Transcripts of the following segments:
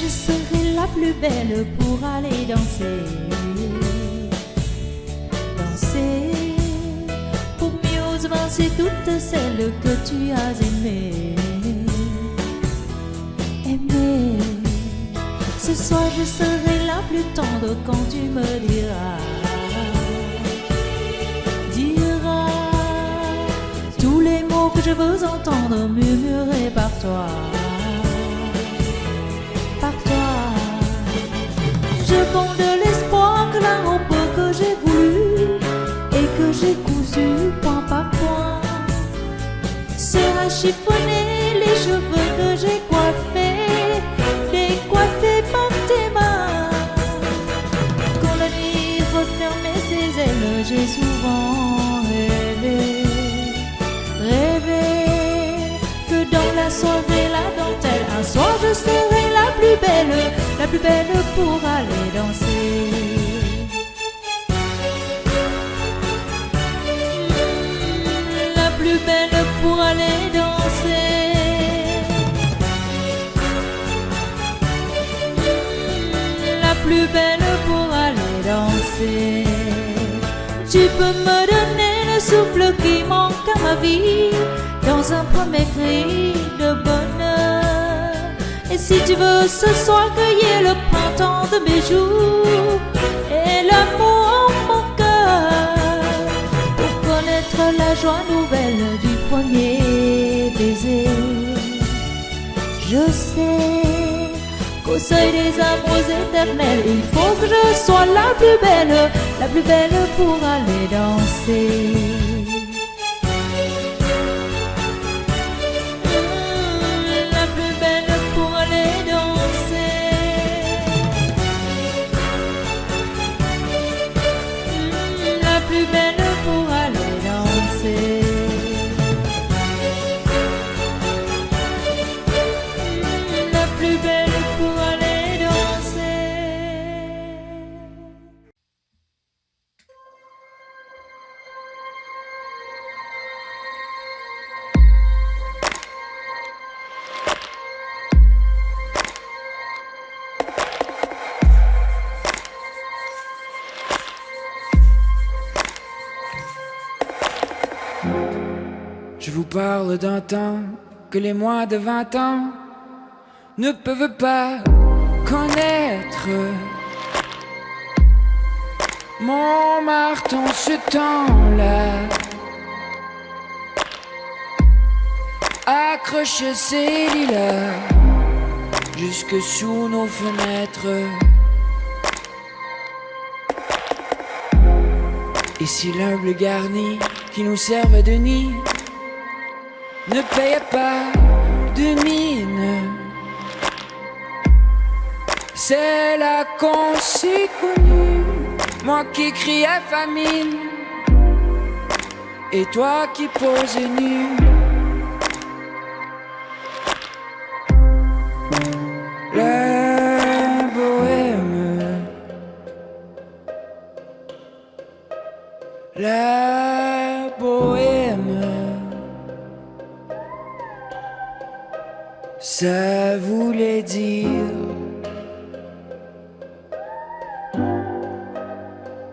je serai la plus belle pour aller danser. Danser pour mieux avancer toutes celles que tu as aimées. Aimer. Ce soir je serai la plus tendre quand tu me diras. Tous les mots que je veux entendre murmurés par toi. Par toi. Je fonde de l'espoir que la robe que j'ai voulu et que j'ai cousue point par point sera chiffonnée, les cheveux que j'ai coiffés, décoiffés par tes mains. Quand la nuit refermait ses ailes, j'ai souvent rêvé que dans la soirée, la dentelle, un soir je serai la plus belle pour aller danser. La plus belle pour aller danser. La plus belle pour aller danser. Tu peux me donner le souffle qui manque à ma vie dans un premier cri de bonheur. Et si tu veux ce soir cueillir le printemps de mes jours et l'amour en mon cœur, pour connaître la joie nouvelle du premier baiser. Je sais qu'au seuil des amours éternels, il faut que je sois la plus belle pour aller danser. La plus belle pour aller danser. La plus belle pour aller danser. La plus belle pour aller danser. Je vous parle d'un temps que les moins de 20 ans ne peuvent pas connaître. Montmartre en ce temps-là accroche ses lilas jusque sous nos fenêtres. Et si l'humble garni qui nous servait de nid ne payait pas de mine, c'est là qu'on s'est connus. Moi qui criais famine et toi qui posais nu. La bohème, la bohème, ça voulait dire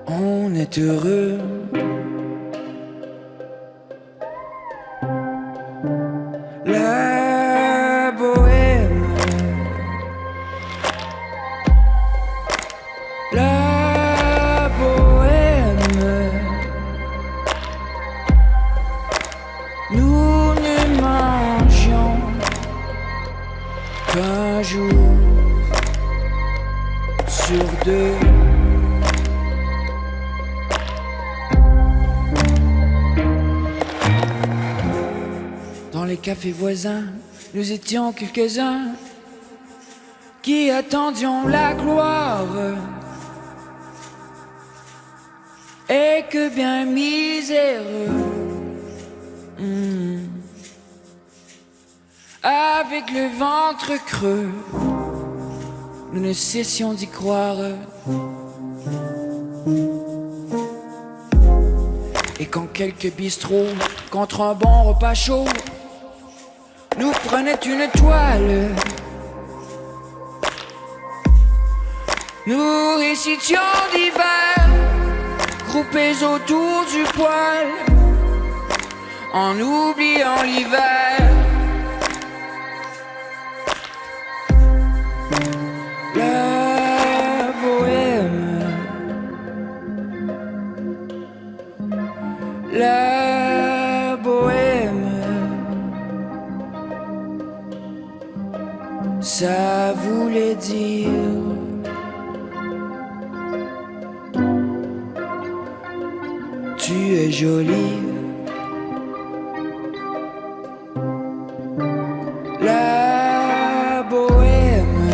on est heureux. La bohème, la bohème, nous ne mangions qu'un jour sur deux. Dans les cafés voisins, nous étions quelques-uns qui attendions la gloire. Et que bien miséreux, avec le ventre creux, nous ne cessions d'y croire. Et quand quelques bistrots, contre un bon repas chaud, nous prenaient une toile, nous récitions d'hiver, groupés autour du poêle, en oubliant l'hiver. La bohème, la bohème, ça voulait dire tu es jolie. La bohème,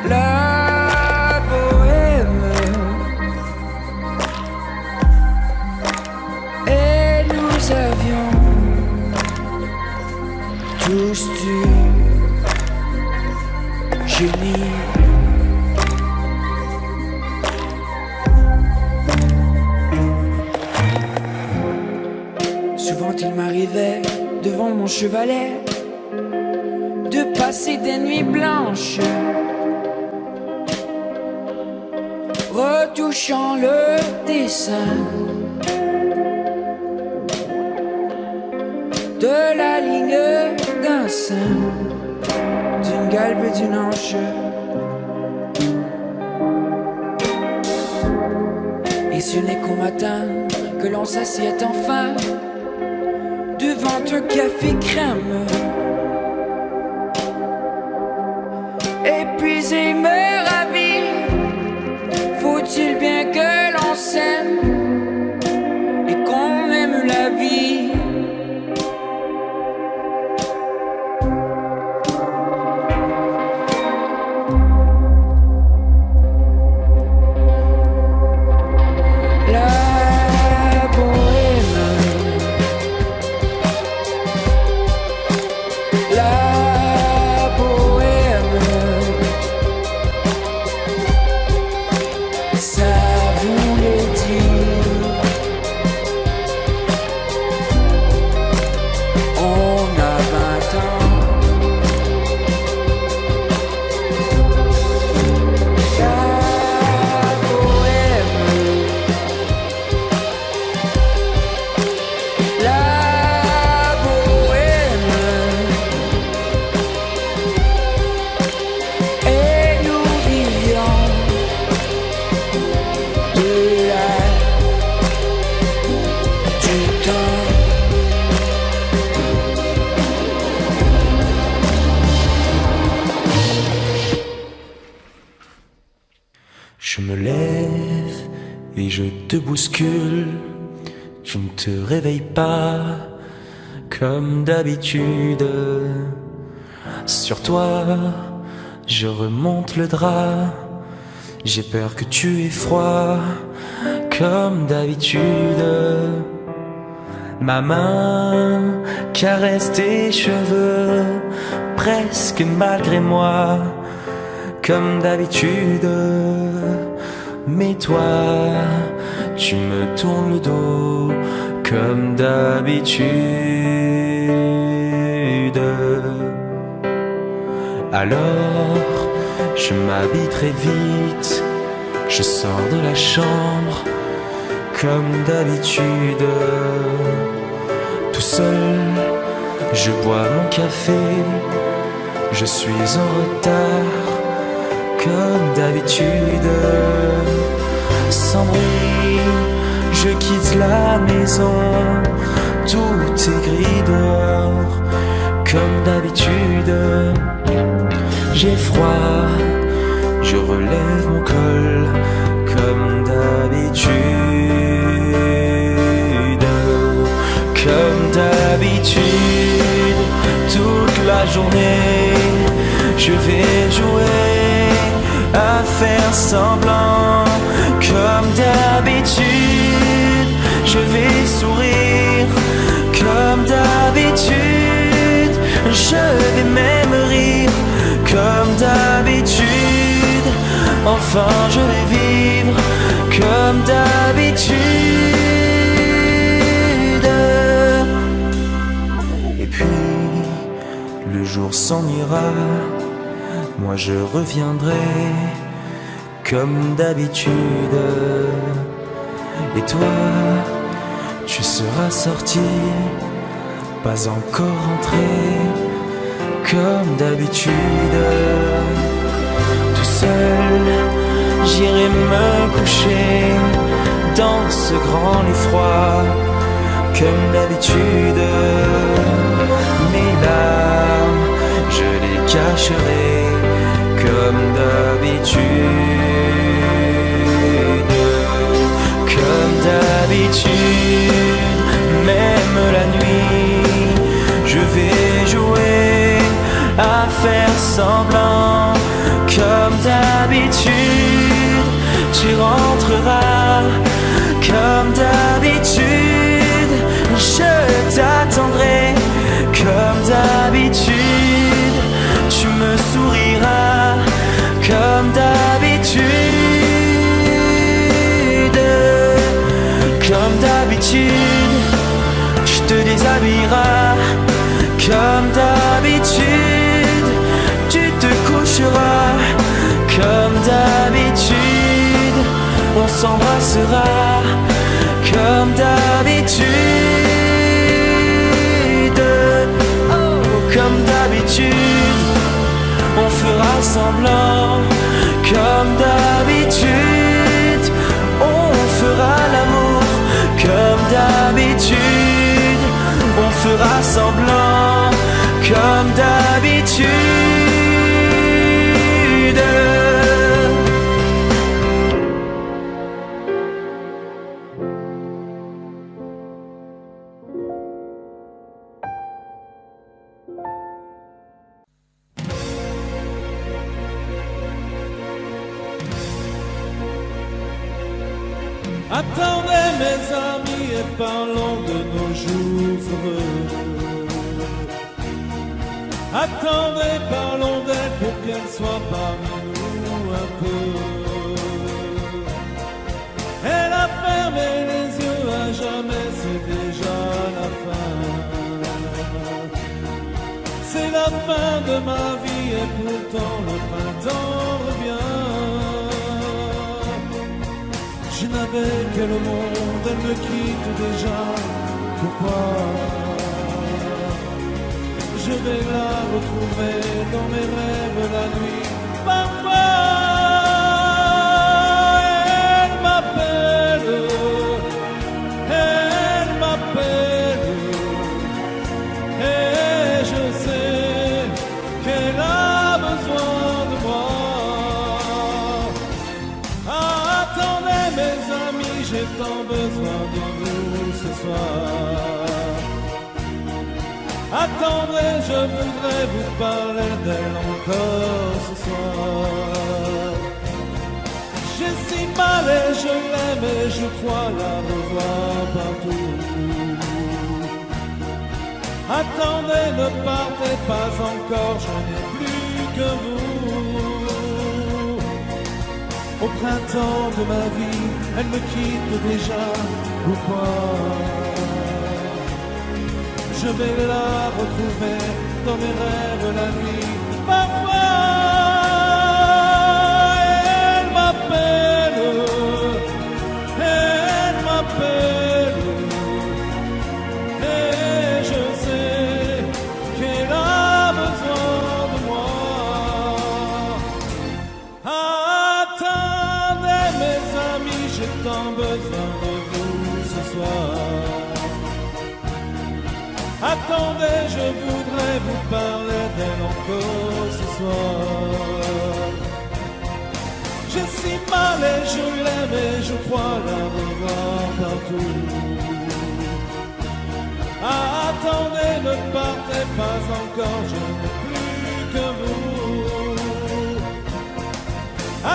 la bohème, et nous avions tous du génie. Souvent il m'arrivait devant mon chevalet de passer des nuits blanches, retouchant le dessin de la ligne d'un sein, d'une galbe et d'une hanche. Et ce n'est qu'au matin que l'on s'assied enfin devant un café crème, épuisé me ravit. Faut-il bien que l'on s'aime et qu'on aime la vie? Je me lève et je te bouscule. Tu ne te réveilles pas comme d'habitude. Sur toi, je remonte le drap. J'ai peur que tu aies froid comme d'habitude. Ma main caresse tes cheveux, presque malgré moi, comme d'habitude. Mais toi, tu me tournes le dos, comme d'habitude. Alors, je m'habille très vite, je sors de la chambre, comme d'habitude. Tout seul, je bois mon café, je suis en retard, comme d'habitude. Sans bruit, je quitte la maison, tout est gris dehors, comme d'habitude. J'ai froid, je relève mon col, comme d'habitude. Comme d'habitude, toute la journée, je vais jouer à faire semblant. Comme d'habitude, je vais sourire. Comme d'habitude, je vais même rire. Comme d'habitude, enfin je vais vivre. Comme d'habitude. Et puis le jour s'en ira moi je reviendrai comme d'habitude. Et toi, tu seras sorti, pas encore rentré comme d'habitude. Tout seul, j'irai me coucher dans ce grand lit froid comme d'habitude. Mes larmes, je les cacherai comme d'habitude. Comme d'habitude, même la nuit, je vais jouer à faire semblant. Comme d'habitude, tu rentreras. Comme d'habitude, je t'attendrai. Comme d'habitude, tu me souriras. Comme d'habitude, comme d'habitude, tu te déshabilleras. Comme d'habitude, tu te coucheras. Comme d'habitude, on s'embrassera. Comme d'habitude, oh, comme d'habitude, on fera semblant. Comme d'habitude, on fera l'amour. Comme d'habitude, on fera semblant. Comme d'habitude. Attendez mes amis et parlons de nos jours heureux. Attendez, parlons d'elle pour qu'elle soit parmi nous un peu. Elle a fermé les yeux à jamais, c'est déjà la fin. C'est la fin de ma vie et pourtant le printemps revient. Je n'avais que le monde, elle me quitte déjà. Pourquoi? Je vais la retrouver dans mes rêves la nuit. Parfois, elle m'appelle, et je sais qu'elle a besoin de moi. Attendez mes amis, j'ai tant besoin de vous ce soir. Attendez, je voudrais vous parler d'elle encore ce soir. J'ai si mal et je l'aime et je crois la revoir partout. Attendez, ne partez pas encore, je n'ai plus que vous. Au printemps de ma vie, elle me quitte déjà. Pourquoi? Je vais la retrouver dans mes rêves la nuit. Parfois, elle m'appelle, et je sais qu'elle a besoin de moi. Attendez mes amis, j'ai tant besoin de vous ce soir. Attendez, je voudrais vous parler d'elle encore ce soir. J'ai si mal et je l'aime et je crois la revoir partout. Attendez, ne partez pas encore, je n'ai plus que vous.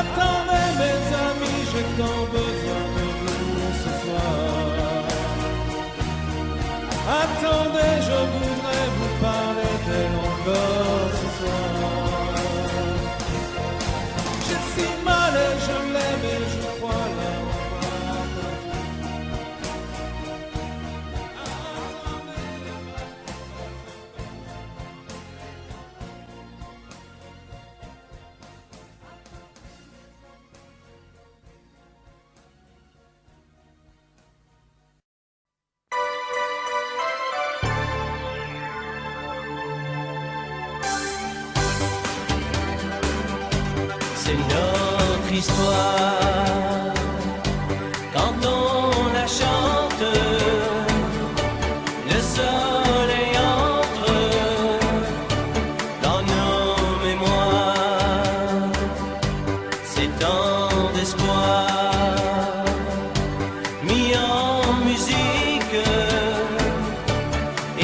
Attendez mes amis, j'ai tant besoin de vous ce soir. Attendez, je voudrais vous parler d'elle encore ce soir. J'ai si mal et je l'aime et je crois la revoir. histoire. Quand on la chante, le soleil entre dans nos mémoires. C'est tant d'espoir mis en musique,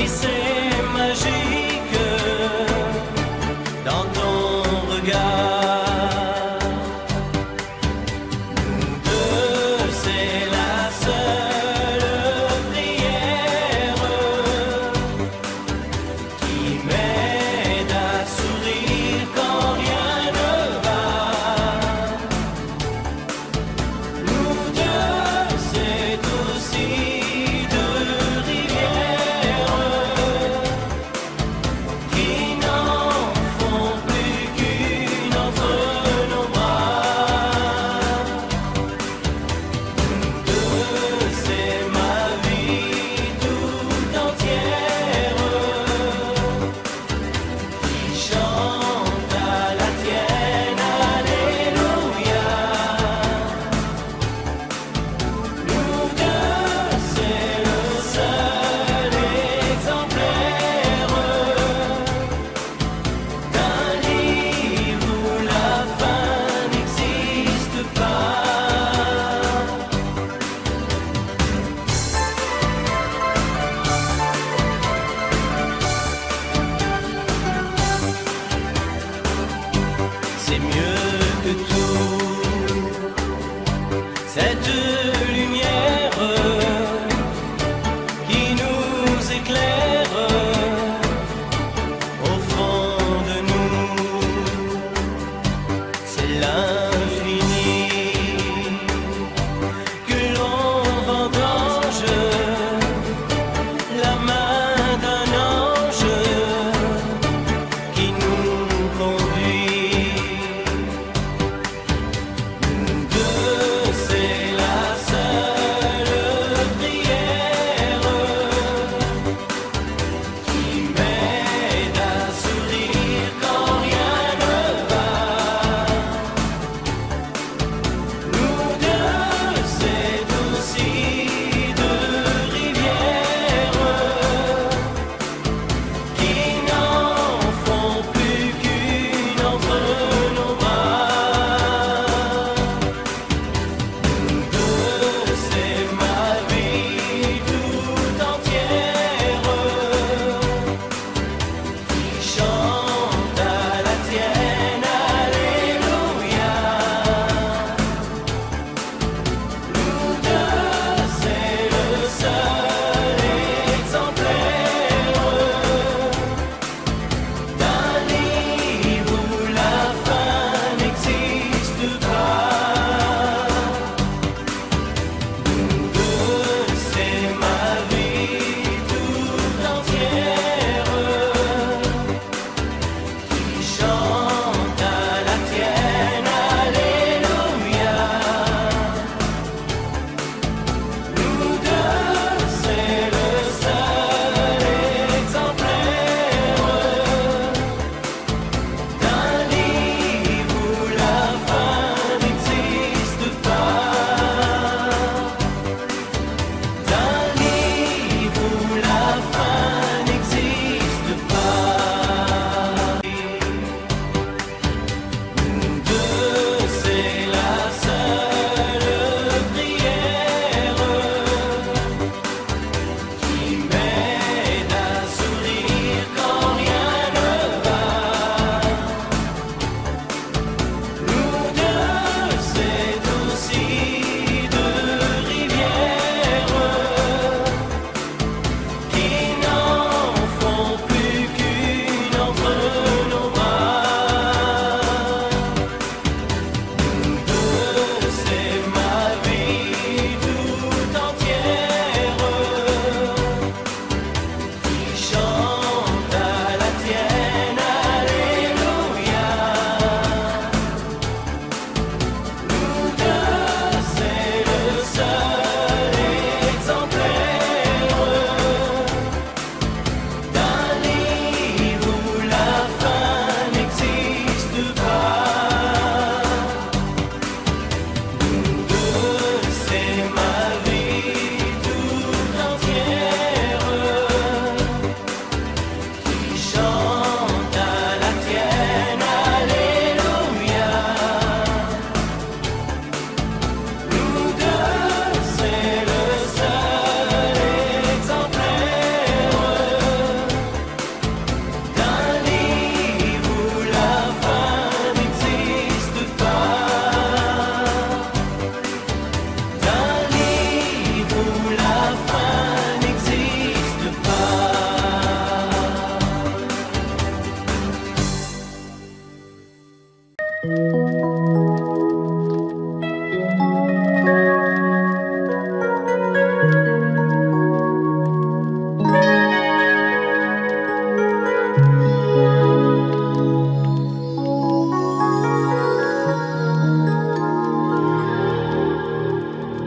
et c'est magique dans ton regard.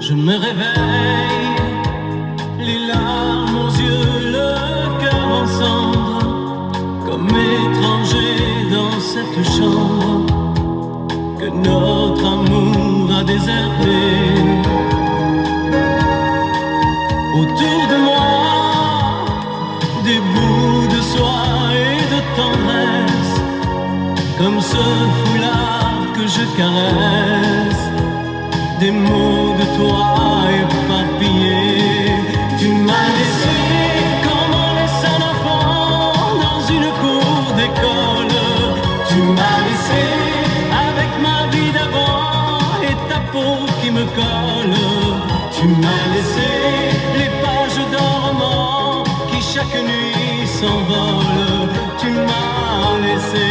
Je me réveille, les larmes aux yeux, le cœur en cendres, comme étranger dans cette chambre que notre amour a déserté. Autour de moi, des bouts de soie et de tendresse, comme ce foulard que je caresse, des mots de toi éparpillés. Tu m'as laissé comme on laisse un enfant dans une cour d'école. Tu m'as laissé avec ma vie d'avant et ta peau qui me colle. Tu m'as laissé les pages d'un roman qui chaque nuit s'envolent. Tu m'as laissé.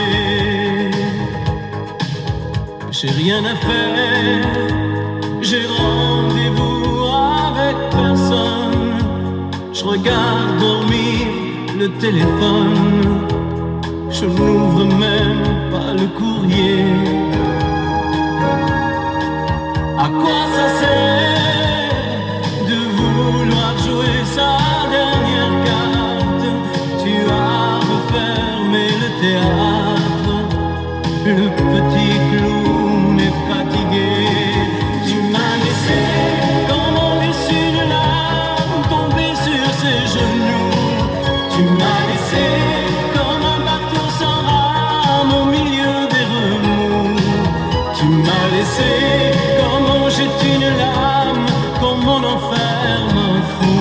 J'ai rien à faire, j'ai rendez-vous avec personne. Je regarde dormir le téléphone, je n'ouvre même pas le courrier. À quoi ça sert de vouloir jouer sa dernière carte? Tu as refermé le théâtre, le petit clown est fatigué. Tu m'as laissé comme on laisse une larme tomber sur ses genoux. Tu m'as laissé comme un bateau sans rame au milieu des remous. Tu m'as laissé comme on jette une lame, comme on enferme un fou.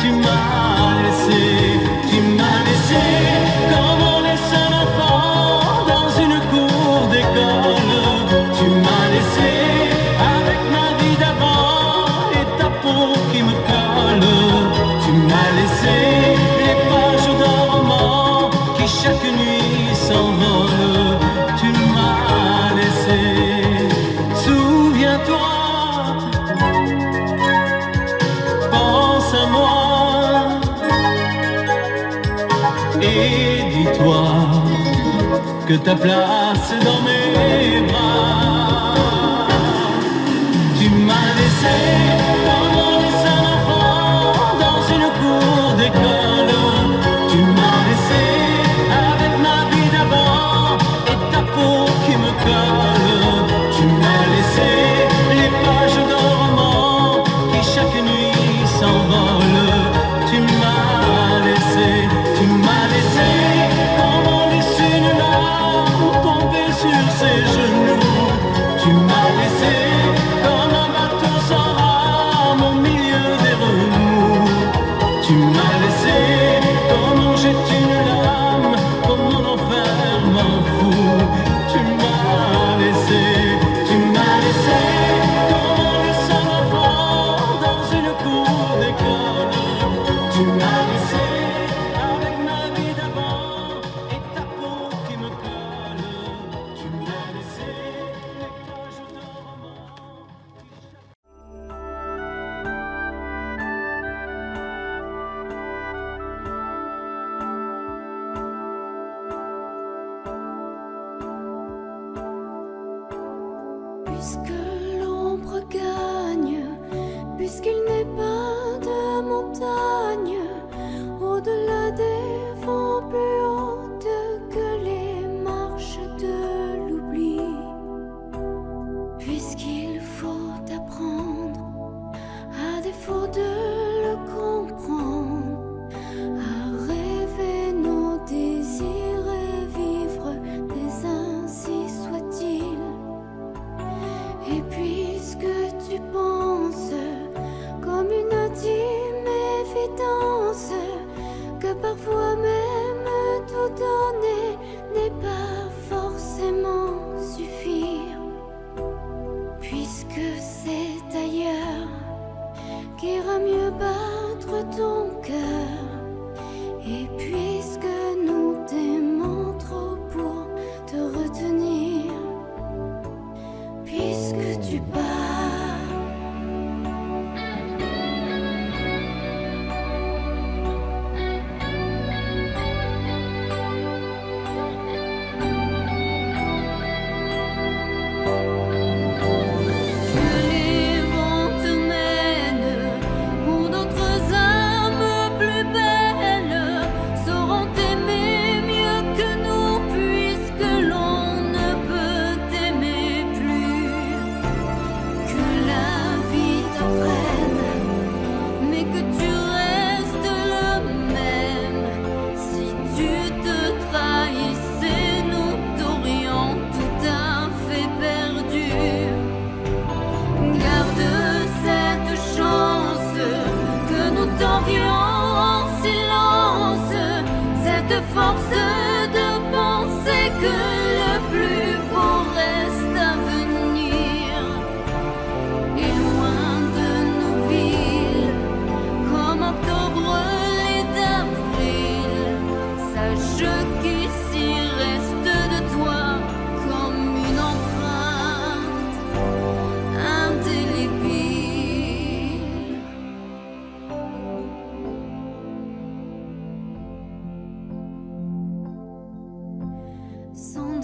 Tu m'as laissé comme on laisse un enfant dans une cour d'école. Tu m'as laissé avec ma vie d'avant et ta peau qui me colle. Tu m'as laissé les pages d'un roman qui chaque nuit s'envolent. Tu m'as laissé. Souviens-toi, pense à moi et dis-toi que ta place est dans mes bras. Tu m'as laissé comme on laisse un enfant dans une cour d'école. Tu m'as laissé avec ma vie d'avant et ta peau qui me colle. Tu m'as laissé les pages d'un roman qui chaque nuit s'envolent. Tu m'as laissé comme on laisse une larme tomber sur ses genoux. Tu m'as laissé comme un bateau sans rame au milieu des remous. Tu m'as laissé comme on jette une lame, comme on enferme un fou. Tu m'as laissé comme on laisse un enfant dans une cour d'école. Tu m'as laissé avec ma vie d'avant et ta peau qui me colle. Tu m'as laissé les pages d'un roman. Puisque l'ombre gagne, puisqu'il n'est pas de montagne, au-delà des vents plus hautes que les marches de l'oubli, puisqu'il faut apprendre, à défaut de le comprendre, à rêver nos désirs et vivre des ainsi soit-il. Et puisque tu penses comme une intime évidence que parfois même tout donner n'est pas forcément suffire, puisque c'est ailleurs qu'ira mieux battre ton cœur, et puisque nous t'aimons trop pour te retenir, puisque tu pars. Que les vents te mènent te prenne, mais que tu restes le même. Si tu te trahissais, nous t'aurions tout à fait perdu. Garde cette chance que nous t'envions en silence, cette force de penser que le plus beau reste à venir. Et loin de nos villes, comme octobre l'est d'avril, sache qu'ici reste de toi comme une empreinte indélébile. Sans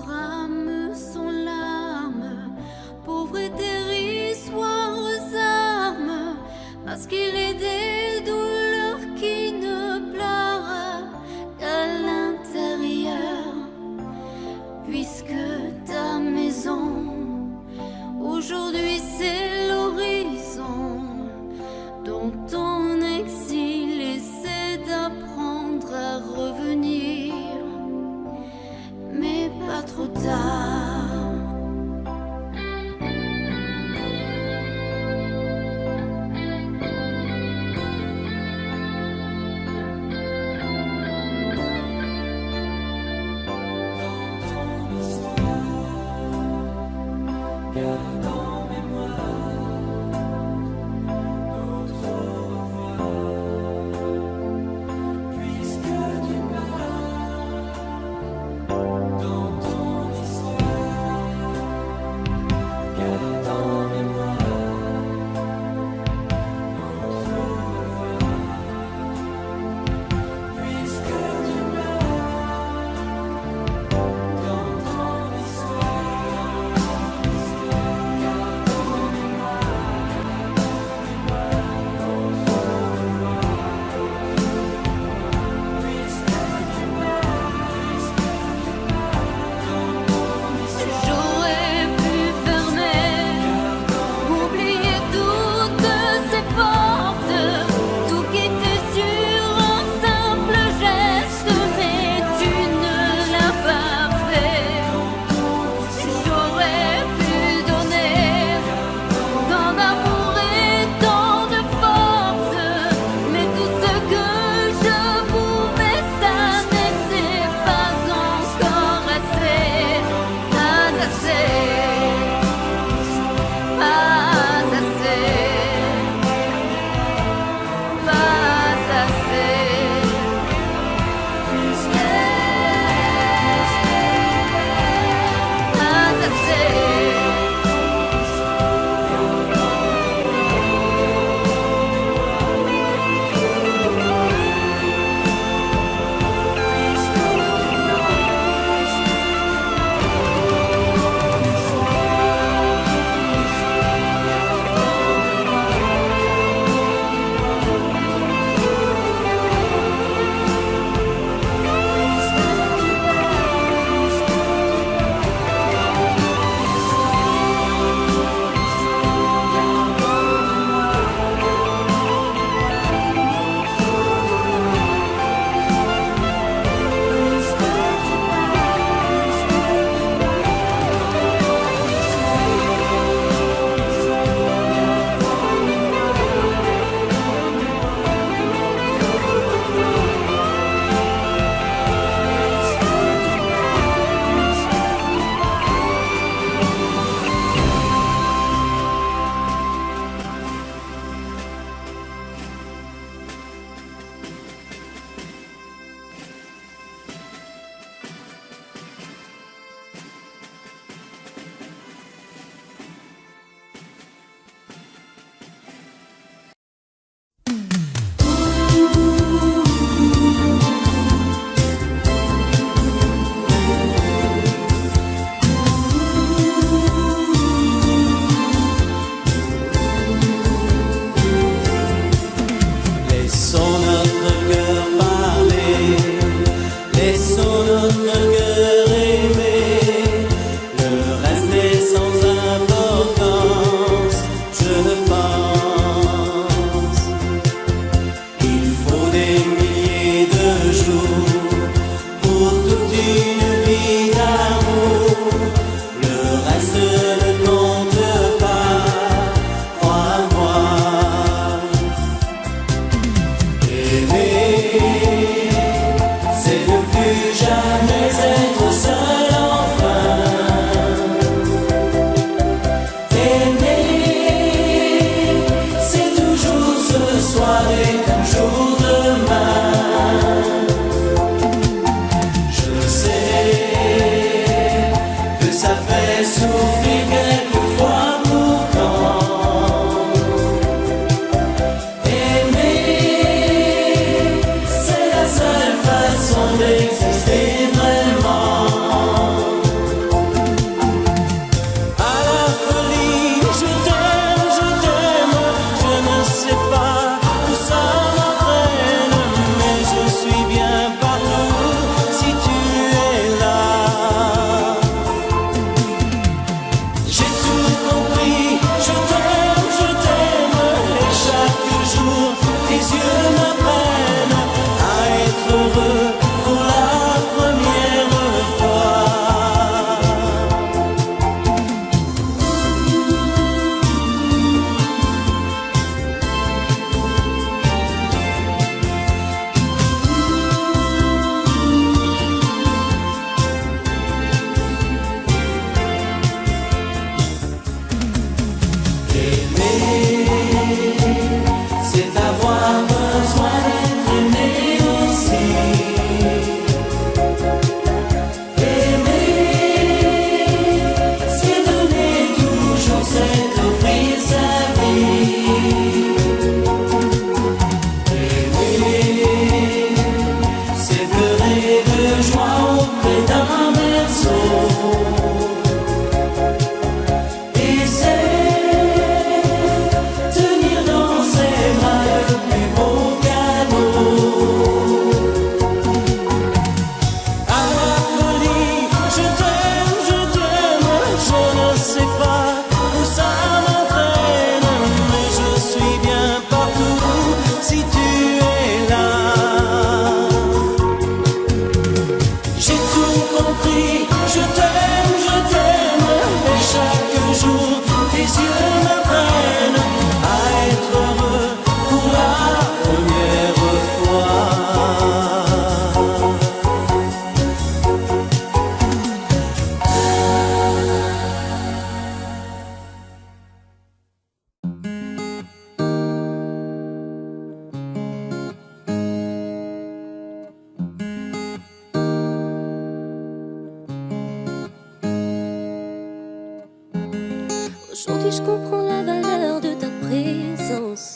Aujourd'hui je comprends la valeur de ta présence.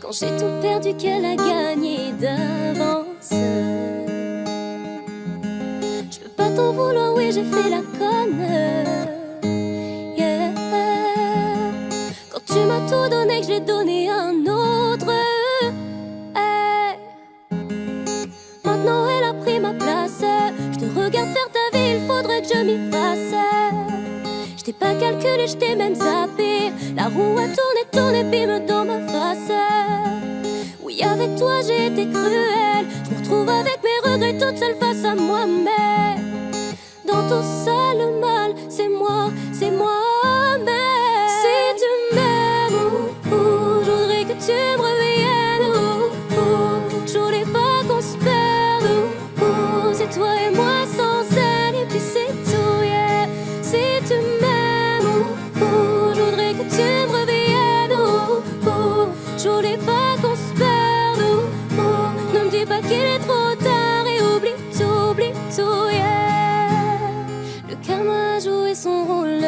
Quand j'ai tout perdu, qu'elle a gagné d'avance. Je peux pas t'en vouloir, oui j'ai fait la conne. Yeah. Quand tu m'as tout donné, que je l'ai donné à un autre. Hey. Maintenant elle a pris ma place. Je te regarde faire ta vie, il faudrait que je m'y fasse. Je t'ai pas calculé, je t'ai même zappé. La roue a tourné, tourné, bim dans ma face. Oui, avec toi j'ai été cruelle. Je me retrouve avec mes regrets toute seule face à moi. Mais dans tout ça le mal, c'est moi, c'est moi. Mais si tu m'aimes, je voudrais que tu me reviennes. Je voulais pas qu'on se perde. C'est toi et moi sans elle, et puis c'est tout, yeah. Si tu m'aimes, je voudrais que tu me reviennes. Je voulais pas qu'on se perde. Ne me dis pas qu'il est trop tard et oublie tout, yeah. Le karma a joué son rôle.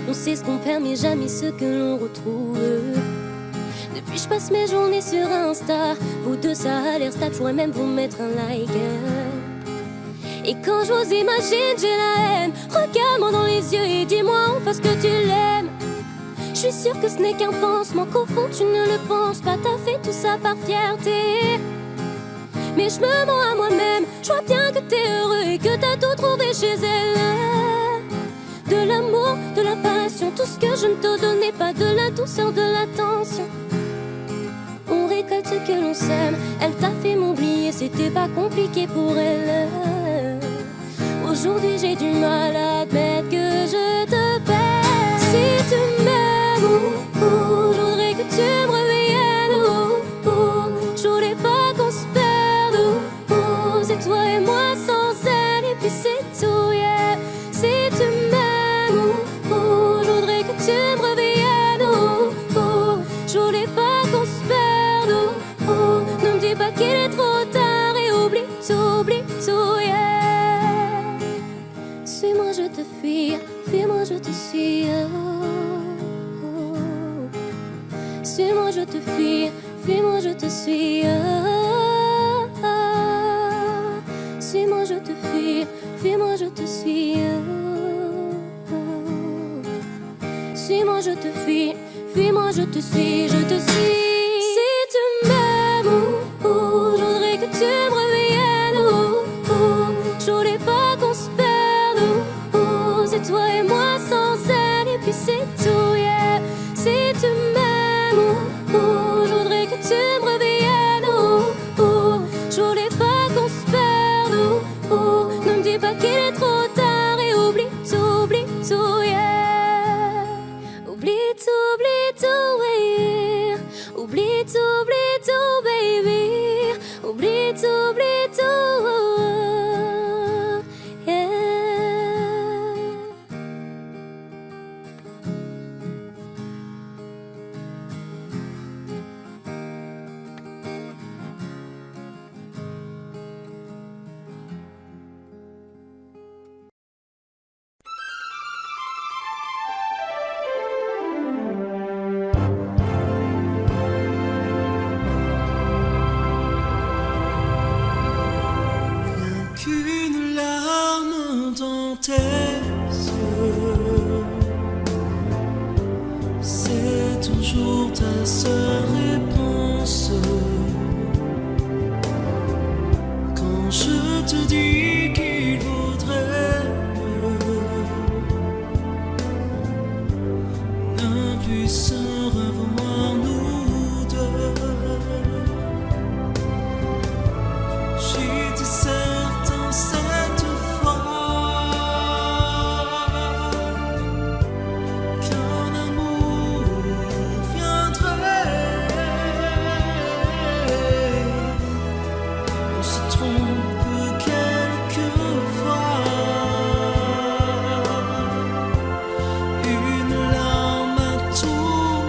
On sait ce qu'on perd mais jamais ce que l'on retrouve. Depuis je passe mes journées sur Insta. Vous deux ça a l'air stable, je pourrais même vous mettre un like. Et quand je vous imagine, j'ai la haine. Regarde-moi dans les yeux et dis-moi enfin ce que tu l'aimes. Je suis sûre que ce n'est qu'un pansement, qu'au fond tu ne le penses pas. T'as fait tout ça par fierté. Mais je me mens à moi-même. Je vois bien que t'es heureux et que t'as tout trouvé chez elle. De l'amour, de la passion, tout ce que je ne te donnais pas. De la douceur, de l'attention. On récolte ce que l'on sème. Elle t'a fait m'oublier, c'était pas compliqué pour elle. Aujourd'hui j'ai du mal à admettre que je te perds. Si tu m'aimes, je voudrais que tu me reviennes. Je voulais pas qu'on se perde. C'est toi et moi sans elle, et puis c'est tout, yeah. Si tu m'aimes, je voudrais que tu me reviennes. Je voulais pas qu'on se perde. Ne me dis pas qu'il est trop tard et oublie tout, yeah. Suis-moi, je te fuis, fuis-moi, je te suis. Suis-moi, je te fuis, fuis-moi, je te suis. Suis-moi, je te fuis, fuis-moi, je te suis. Suis-moi, je te fuis, fuis-moi, je te suis, je te suis. Si tu m'aimes, je voudrais que tu me reviennes. Je voulais pas qu'on se perde. C'est toi et moi sans elle, et puis c'est tout, yeah. Si tu m'aimes, je voudrais que tu me reviennes. Je voulais pas qu'on se perde. Ne me dis pas qu'il est trop tard et oublie tout, yeah. Oublie tout, yeah. Oublie tout, baby. Oublie tout, yeah. Qu'une larme dans tes yeux, c'est toujours ta seule réponse. Quand je te dis qu'il vaudrait mieux ne plus se revoir nous deux, j'étais certain cette fois qu'un amour viendrait. On se trompe quelquefois. Une larme a tout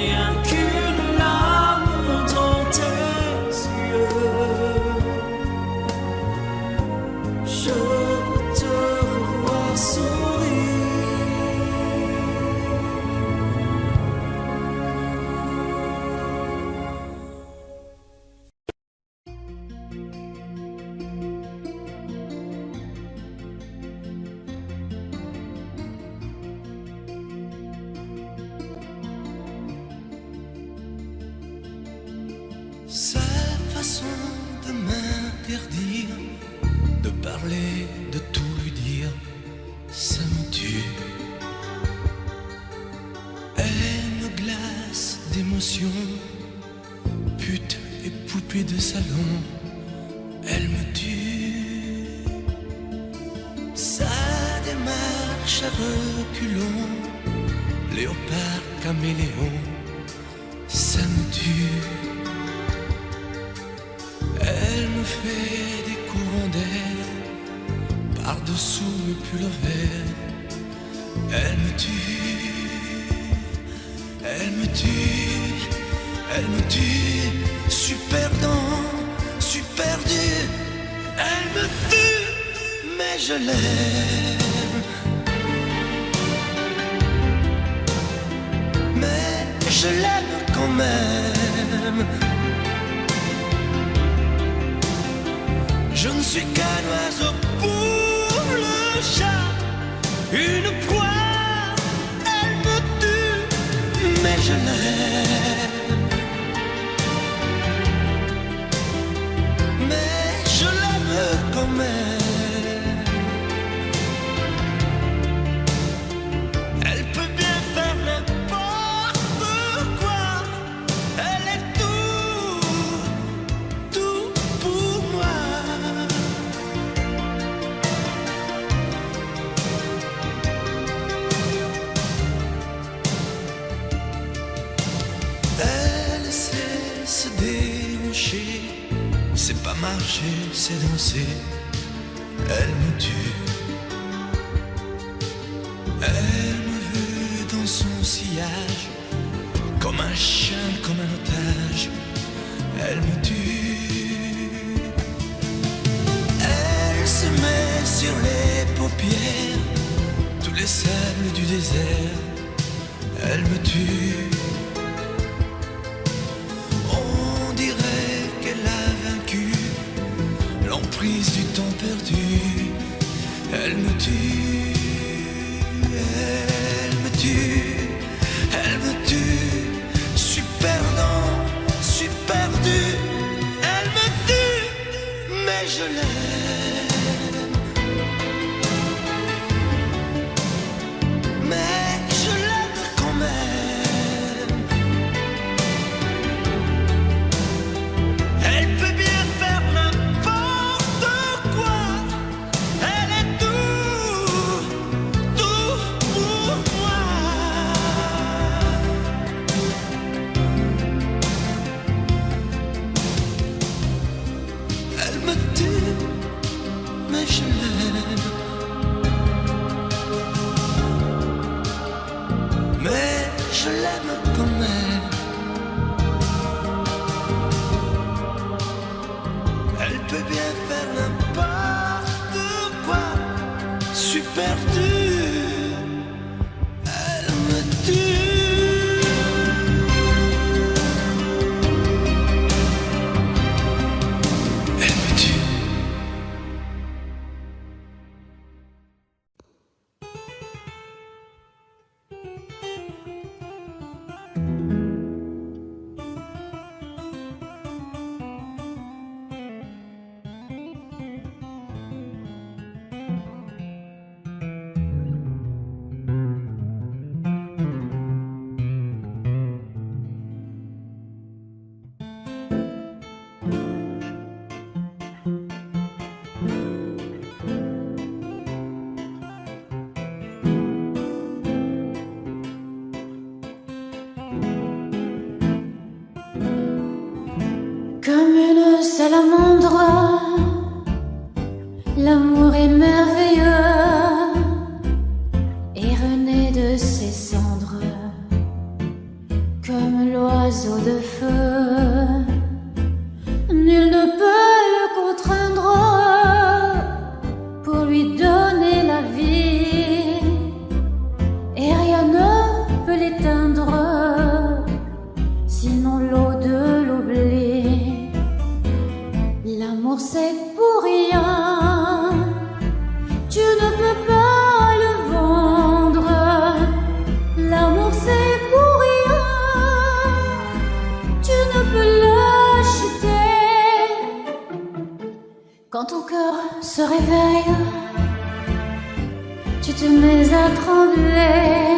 rien qu'une larme dans tes yeux. Je veux te revoir sourire. Sa façon de m'interdire de parler, de tout lui dire, ça me tue. Elle me glace d'émotion, pute et poupée de salon, elle me tue. Sa démarche à reculons, léopard caméléon, ça me tue. Elle me fait des courants d'air par-dessous mes pulls verts. Elle me tue, elle me tue, elle me tue. Super dent, super dur. Elle me tue, mais je l'aime. Mais je l'aime quand même. Je ne suis qu'un oiseau pour le chat, une proie, elle me tue, mais je l'aime. Mais je l'aime quand même. Elle peut bien faire n'importe quoi, elle est tout pour moi. Elle sait se déhancher, c'est pas marcher, c'est danser. Elle me tue. Elle me veut dans son sillage, comme un chien, comme un otage. Elle me tue. Elle se met sur les paupières tous les sables du désert. Elle me tue. On dirait qu'elle a vaincu l'emprise du temps perdu. Elle me tue, elle me tue, elle me tue. Super dent, super dur. Elle me tue, mais je l'aime. Mais je l'aime quand même. Elle peut bien faire n'importe quoi. Elle est tout pour moi. Elle me tue, mais je l'aime. Mais je l'aime quand même. Elle peut bien faire n'importe quoi. Super dur. Elle me tue. Elle me tue. Comme une salamandre, l'amour est merveilleux et renaît de ses cendres. comme l'oiseau de feu. Nul ne peut le contraindre pour lui donner la vie, et rien ne peut l'éteindre, sinon l'eau de l'oubli. L'amour c'est pour rien, tu ne peux pas le vendre. L'amour c'est pour rien, tu ne peux l'acheter. Quand ton cœur se réveille, tu te mets à trembler.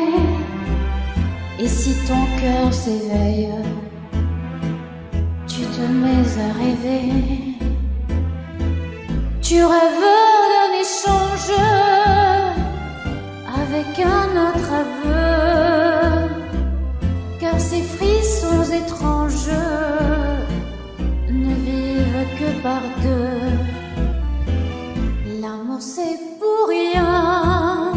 Et si ton cœur s'éveille, tu te mets à rêver. Tu rêves d'un échange avec un autre aveu, car ces frissons étranges ne vivent que par deux. L'amour c'est pour rien,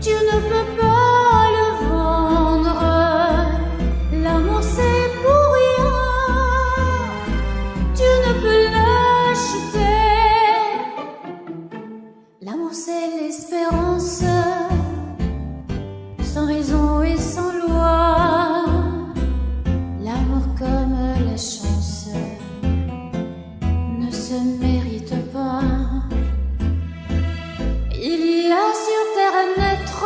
tu ne peux pas le vendre. L'amour c'est pour rien, tu ne peux l'acheter. L'amour c'est l'espérance, sans raison et sans loi. L'amour comme la chance ne se mérite pas. Il y a sur terre un être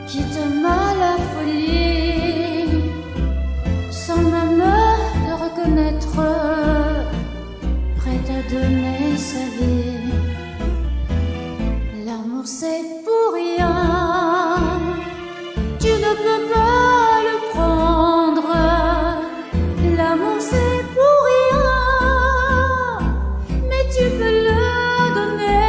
qui t'aime à la folie, sans même le reconnaître, prêt à donner sa vie. L'amour c'est pour rien, tu ne peux pas le prendre. L'amour c'est pour rien, mais tu peux le donner.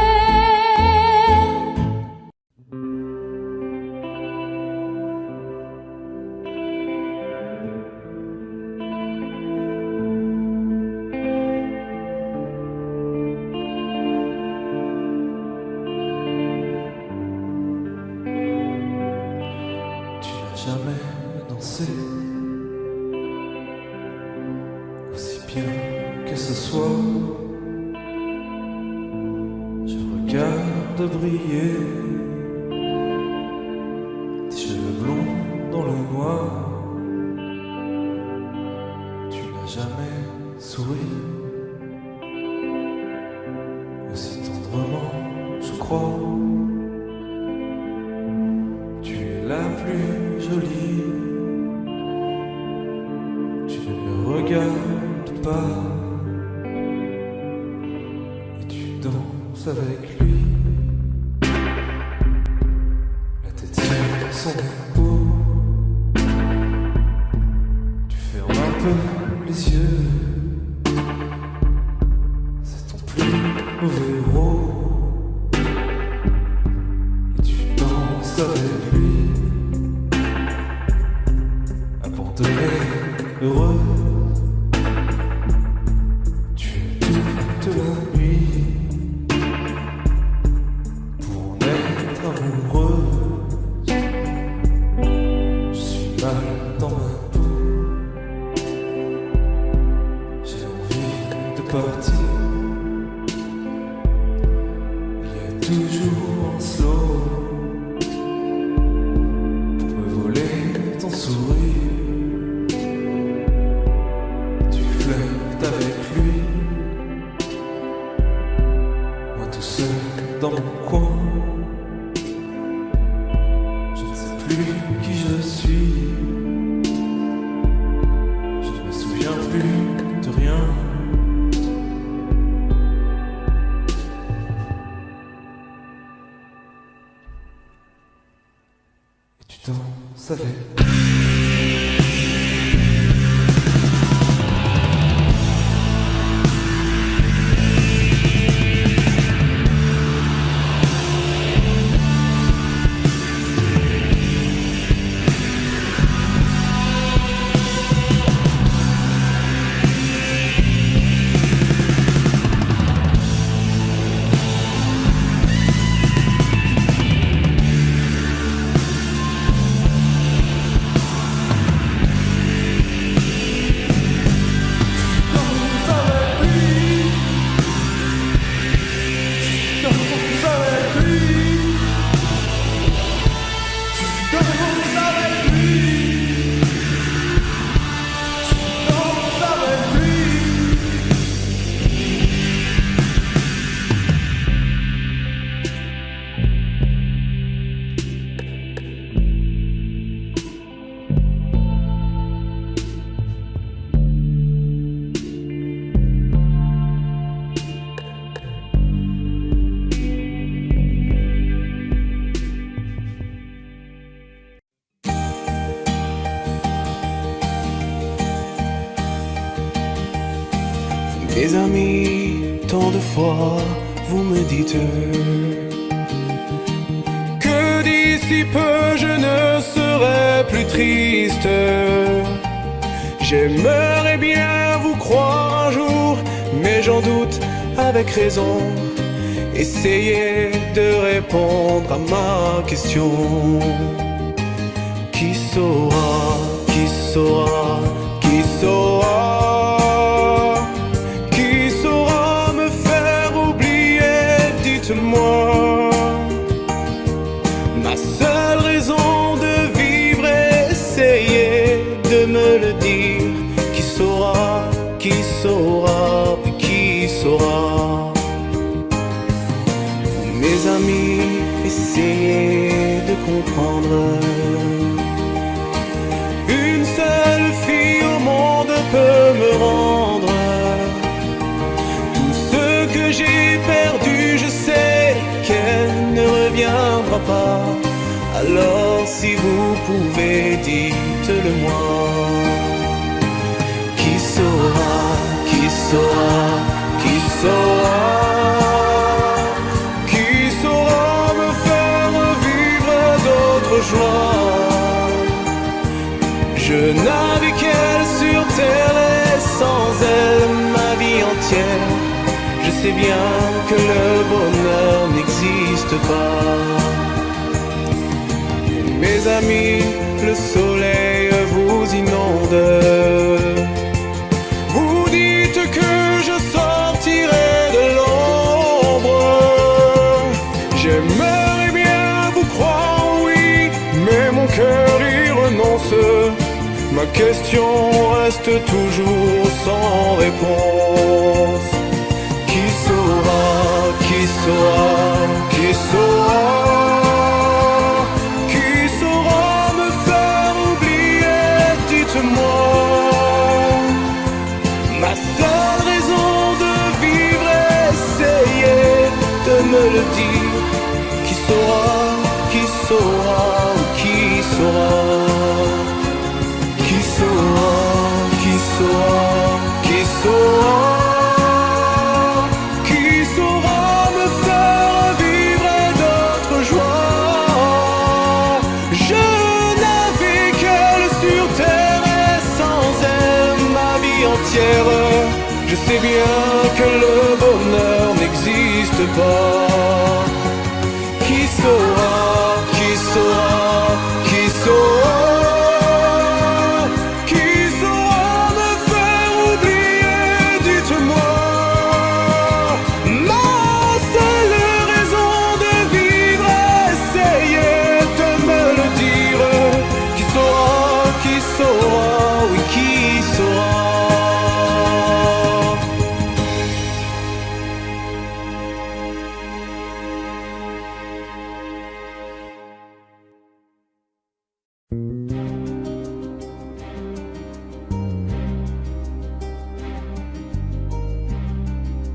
Tu n'as jamais dansé aussi bien que ce soir. Je regarde briller tes cheveux blonds dans le noir. Tu n'as jamais souri aussi tendrement, je crois. Tu es la plus jolie, tu ne me regardes pas, et tu danses avec lui, la tête sur son épaule. Tu fermes un peu les yeux, c'est ton plus mauvais rôle. Et tu danses avec lui, abandonné, heureux. Tu es toute la nuit pour en être amoureux. Je suis mal dans ma peau, j'ai envie de partir. Il y a toujours un slow pour me voler ton sourire. Tu flirtes avec lui, moi tout seul dans mon coin. Je ne sais plus qui je suis, je ne me souviens plus de rien. Et tu danses avec. Mes amis, tant de fois vous me dites que d'ici peu je ne serai plus triste. J'aimerais bien vous croire un jour, mais j'en doute avec raison. Essayez de répondre à ma question. Qui saura, qui saura, qui saura, qui saura me faire oublier, dites-moi. Ma seule raison de vivre, essayez de me le dire. Qui saura, qui saura, qui saura. Vous, mes amis, essayez de comprendre. Une seule fille au monde peut me rendre tout ce que j'ai perdu. Je sais qu'elle ne reviendra pas. Alors si vous pouvez, dites-le-moi. Qui saura, qui saura, qui saura, qui saura me faire vivre d'autres joies. Je n'avais qu'elle sur terre et sans elle ma vie entière. Je sais bien que le bonheur n'existe pas. Mes amis, le soleil vous inonde. Vous dites que je sortirai de l'ombre. J'aimerais bien vous croire, oui, mais mon cœur y renonce. Ma question reste toujours sans réponse. Qui saura, qui saura, qui saura, qui saura me faire oublier, dites-moi. Ma seule raison de vivre, essayez de me le dire. Qui saura, qui saura, qui saura. Qui saura, qui saura, qui saura, qui saura me faire vivre d'autres joies. Je n'avais qu'elle sur terre et sans elle ma vie entière. Je sais bien que le bonheur n'existe pas. Qui saura, qui saura, qui saura.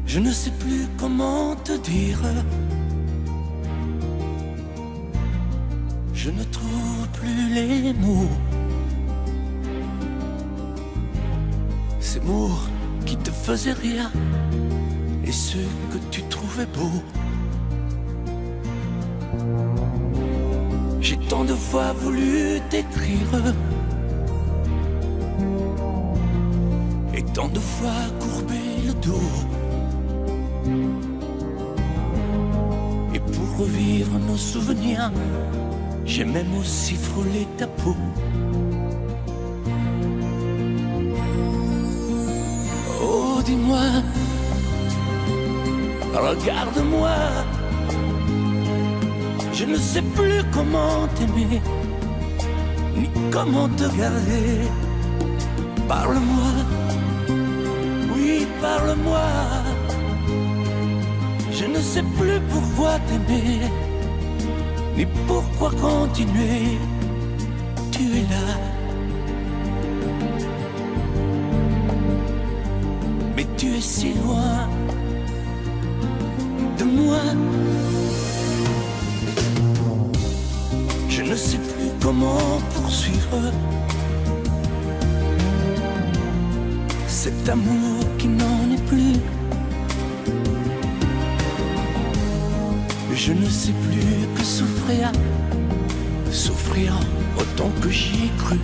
Je ne sais plus comment te dire. Je ne trouve plus les mots. Ces mots qui te faisaient rire et ceux que tu trouvais beaux. J'ai tant de fois voulu t'écrire et tant de fois courbé le dos. Et pour revivre nos souvenirs, j'ai même aussi frôlé ta peau. Oh, dis-moi, regarde-moi. Je ne sais plus comment t'aimer, ni comment te garder. Parle-moi, oui, parle-moi. Je ne sais plus pourquoi t'aimer, ni pourquoi continuer. Tu es là, mais tu es si loin de moi. Je ne sais plus comment poursuivre cette cet amour qui n'en est plus. Je ne sais plus que souffrir, souffrir autant que j'y ai cru.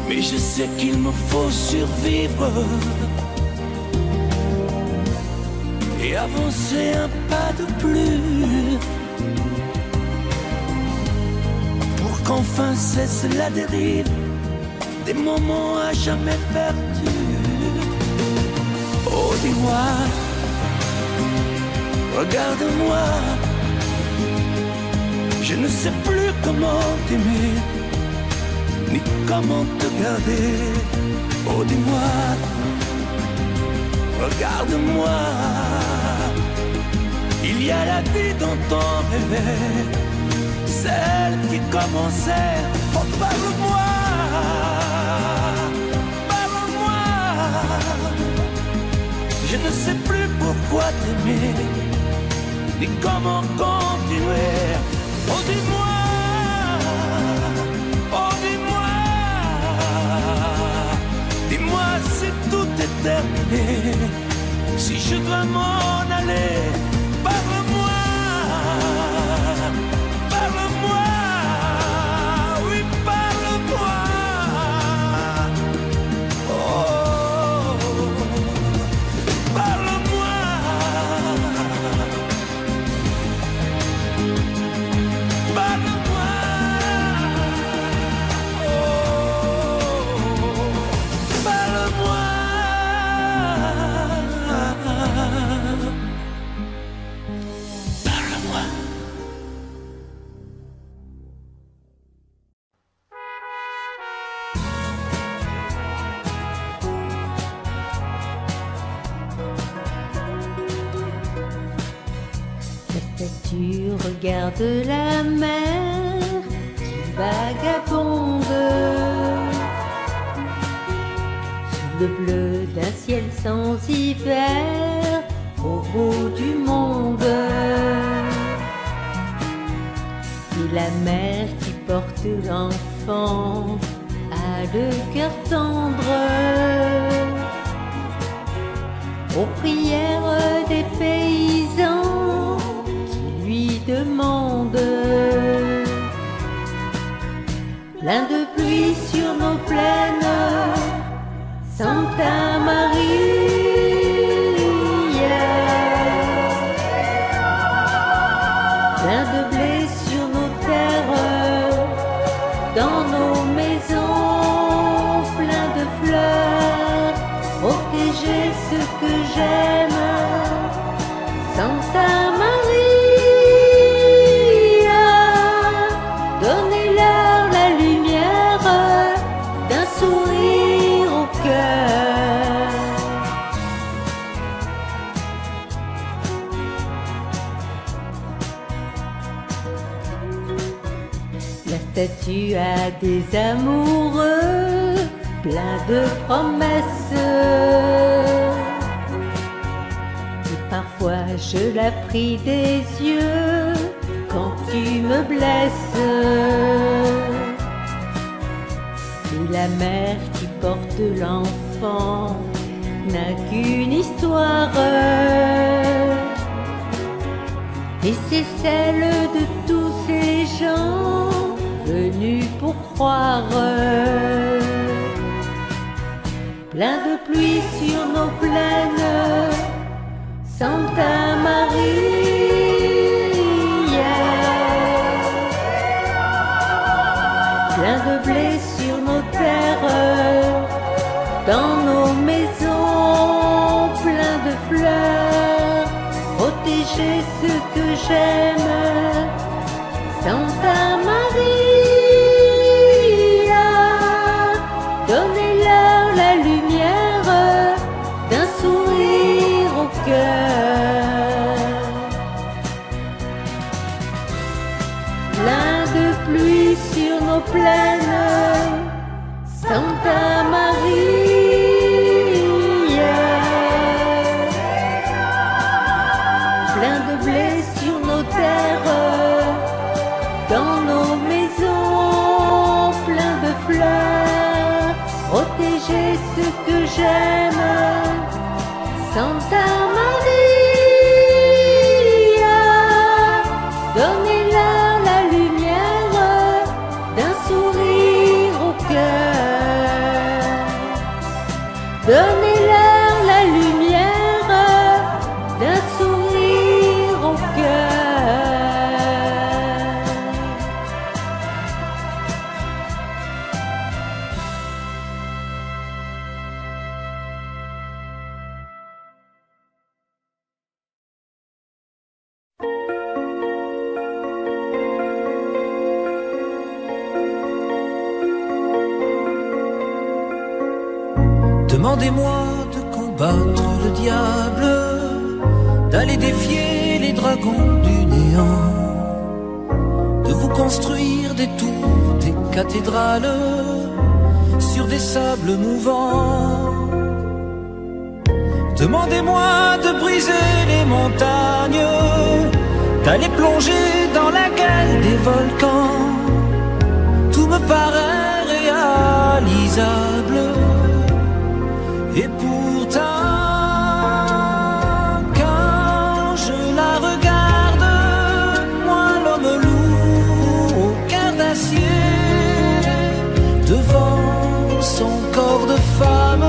Mais je sais qu'il me faut survivre et avancer un pas de plus pour qu'enfin cesse la dérive des moments à jamais perdus. Oh, dis-moi, regarde-moi, je ne sais plus comment t'aimer, ni comment te garder. Oh, dis-moi, regarde-moi, il y a la vie dont on rêvait, celle qui commençait. Oh, parle-moi, parle-moi, je ne sais plus pourquoi t'aimer, ni comment continuer. Oh, dis-moi, oh, dis-moi, dis-moi si tout est terminé, si je dois m'en aller. Parle-moi, parle-moi, oui, parle-moi. Oh, parle-moi. Tu regardes la mer qui vagabonde sous le bleu d'un ciel sans hiver au bout du monde. Et la mer qui porte l'enfant a le cœur tendre aux prières des paysans lui demande. Plein de pluie sur nos plaines, Santa Maria. Plein de blé sur nos terres, dans nos maisons, plein de fleurs, protéger ce que j'aime, Santa Maria. Donnez-leur la lumière d'un sourire au cœur. La statue a des amoureux plein de promesses. Et parfois je la prie des yeux quand tu me blesses. Et la mère qui porte l'enfant n'a qu'une histoire, et c'est celle de tous ces gens venus pour croire. Plein de pluie sur nos plaines, Santa Maria. Plein de blé sur nos terres, dans nos maisons, plein de fleurs, protéger ce que j'aime, Santa Maria. Donnez-leur la lumière d'un sourire au cœur. Plein de pluie sur nos plaines, Santa Maria. Plein de blé sur nos terres, dans nos maisons, plein de fleurs, Santa Maria, donnez-leur la lumière d'un sourire au cœur. Donnez-leur la lumière d'un sourire au cœur. Demandez-moi de combattre le diable, d'aller défier les dragons du néant, de vous construire des tours, des cathédrales sur des sables mouvants. Demandez-moi de briser les montagnes, d'aller plonger dans la gueule des volcans. Tout me paraît réalisable. Et pourtant, quand je la regarde, moi l'homme lourd au cœur d'acier, devant son corps de femme,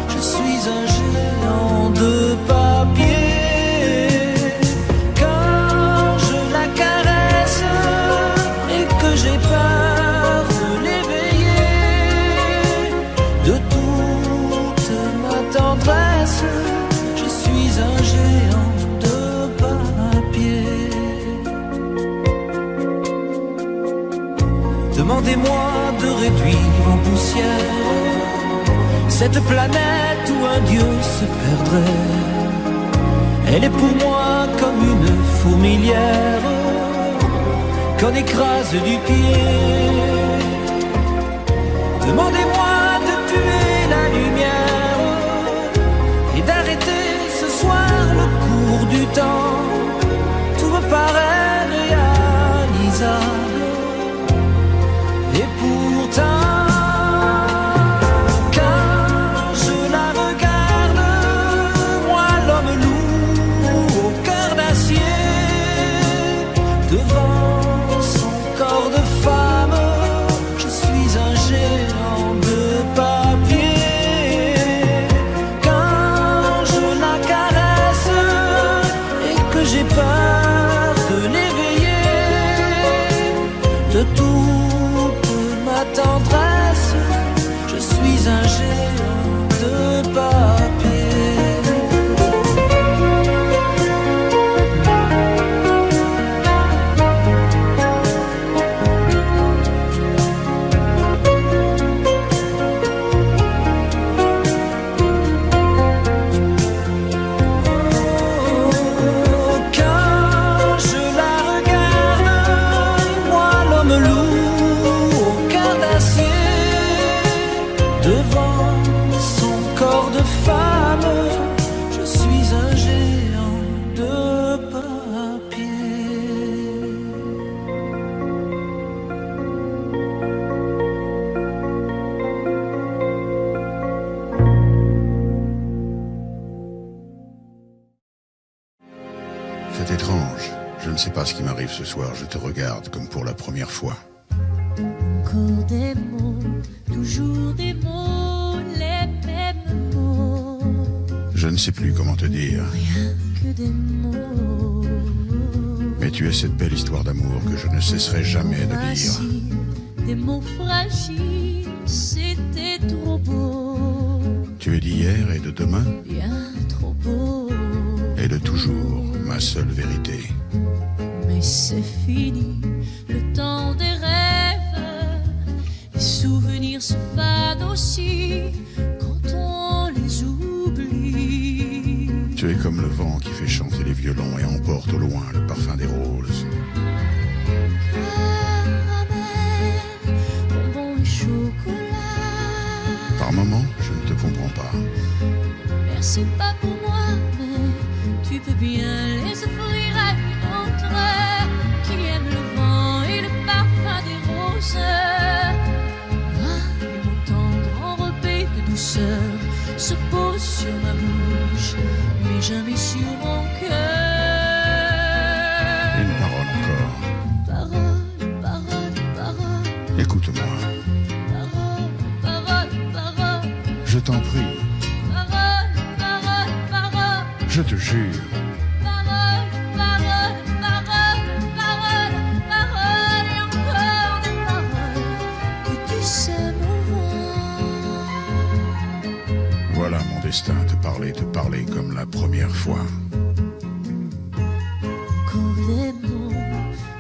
je suis un géant de papier. Quand je la caresse et que j'ai peur de l'éveiller, de toute ma tendresse, je suis un géant de papier. Demandez-moi de réduire en poussière cette planète où un dieu se perdrait. Elle est pour moi comme une fourmilière qu'on écrase du pied. Demandez-moi de tuer la lumière et d'arrêter ce soir le cours du temps. Tout me paraît réalisable. Et pourtant, quand je la regarde, moi l'homme lourd au cœur d'acier, devant son corps de femme, je suis un géant de papier. Quand je la caresse et que j'ai peur de l'éveiller, de toute ma tendresse, je suis un géant de papier. Quand je la regarde, moi l'homme lourd au cœur d'acier, devant son corps de femme, je suis un géant de papier. C'est étrange. Je ne sais pas ce qui m'arrive ce soir. Je te regarde comme pour la première fois. Encore des mots, toujours des mots, les mêmes mots, Je ne sais plus comment te dire. rien que des mots. Mais tu es cette belle histoire d'amour que je ne cesserai jamais de lire. Fragiles, des mots fragiles, c'était trop beau, Tu es d'hier et de demain bien trop beau. et de toujours ma seule vérité. Mais c'est fini, le temps des rêves. Les souvenirs se fanent aussi quand on les oublie. Tu es comme le vent qui fait chanter les violons et emporte au loin le parfum des roses. Caramel, bonbons et chocolat. Par moments, je ne te comprends pas. Merci pas pour moi, mais tu peux bien les offrir à une autre qui aime le vent et le parfum des roses. Moi, les mots tendres enrobés de douceur se posent sur ma bouche. Écoute-moi, Parole, parole, parole, je t'en prie, parole, parole, parole, je te jure. parole, parole, parole, parole, parole, et encore des paroles que tu sais mouvant. Voilà mon destin, te parler comme la première fois. Encore des mots,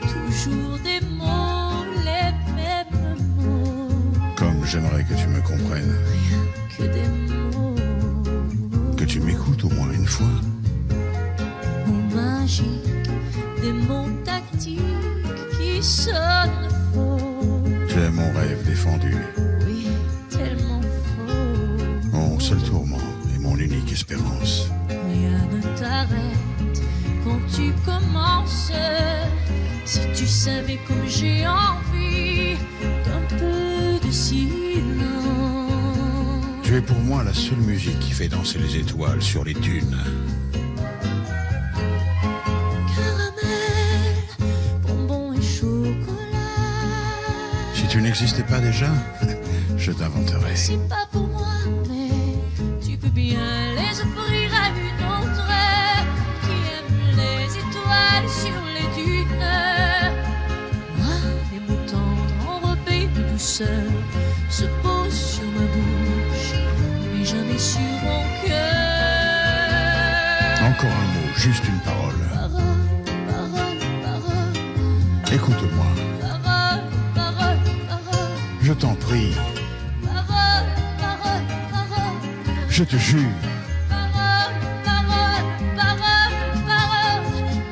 toujours des mots, les mêmes mots, Comme j'aimerais que tu me comprennes, que des mots, que tu m'écoutes au moins une fois. mots magiques, des mots tactiques qui sonnent faux. Tu es mon rêve défendu, Oui, tellement faux. mon seul tourment et mon unique espérance. Rien ne t'arrête quand tu commences. Si tu savais comme j'ai envie d'un peu de silence. Tu es pour moi la seule musique qui fait danser les étoiles sur les dunes. Caramel, bonbons et chocolat. Si tu n'existais pas déjà, je t'inventerais. C'est pas pour moi, mais tu peux bien les offrir à une autre qui aime les étoiles sur les dunes. Moi, les mots tendres enrobés de douceur se posent sur ma bouche, mais jamais sur mon cœur. Encore un mot, juste une parole. Parole, parole, parole, Écoute-moi, parole, parole, parole, je t'en prie, parole, parole, parole. je te jure. Parole, parole, parole, parole,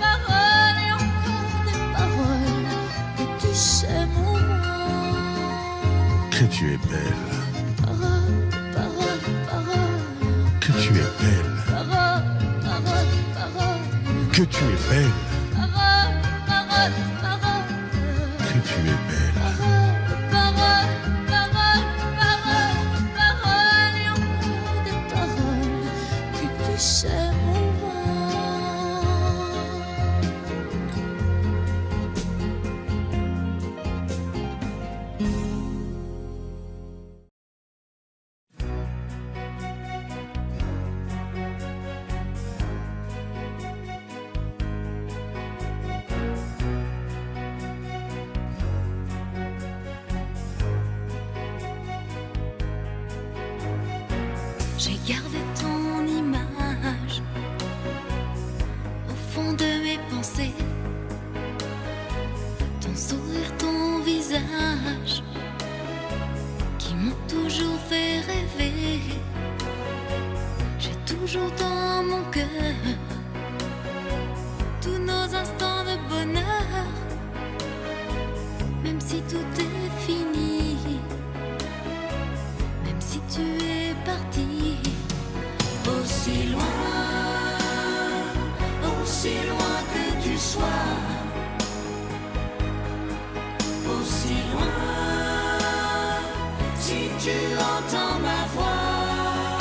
parole, et encore des paroles que tu sais mouvant. Que tu es belle, Parole, parole, parole, que tu es belle, parole, parole, parole, que tu es belle, parole, parole, parole, que tu es belle. parole, parole, parole, parole, parole, et encore des paroles que tu sais mouvant. J'ai gardé ton image au fond de mes pensées, ton sourire, ton visage qui m'ont toujours fait rêver. J'ai toujours dans mon cœur tous nos instants de bonheur, même si tout est fini, même si tu es parti. Aussi loin que tu sois, aussi loin, si tu entends ma voix.